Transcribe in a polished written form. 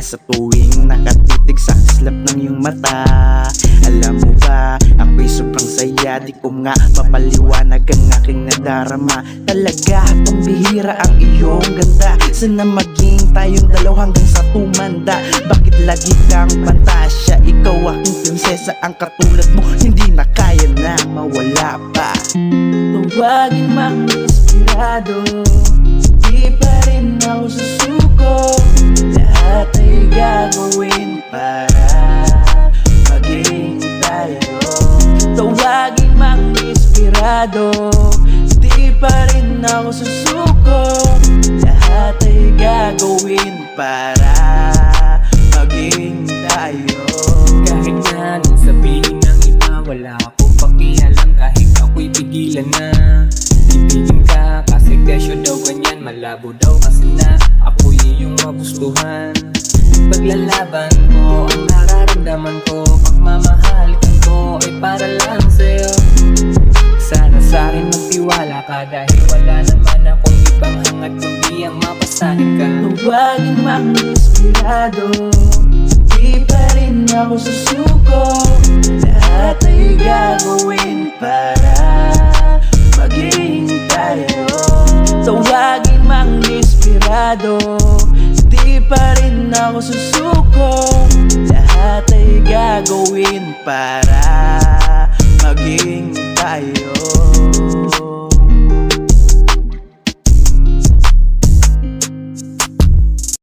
sa tuwing nakatitig sa kislap ng iyong mata. Alam mo ba, ako'y sobrang saya, di ko nga mapaliwanag ang aking nadarama. Talaga, pambihira ang iyong ganda. Sana maging tayong dalaw hanggang sa tumanda. Bakit lagi kang pantasya? Ikaw aking prinsesa, ang katulad mo hindi na kaya na mawala pa. Tuwagin mang inspirado, di pa rin ako susuko. Lahat ay gagawin para maging tayo. Tawagin mang inspirado, di pa rin ako susuko. Lahat ay gagawin para maging tayo. Kahit nga nang sabihin ng iba, wala akong pakialam. Kahit ako'y pigilan na ibigin ka, kasi kesyo daw ganyan. Malabo daw kasi na ako'y iyong magustuhan. Paglalaban ko, ang nararamdaman ko, pagmamahalikan ko ay para lang sa'yo. Sana sa'kin magtiwala ka, dahil wala naman akong ibang hangat kundi ang mapasanin ka. Tuwagin mang inspirado, di pa rin ako susuko. Lahat ay gagawin para maging tayo. Tawagin mang inspirado, di pa rin ako susuko. Lahat ay gagawin para maging tayo.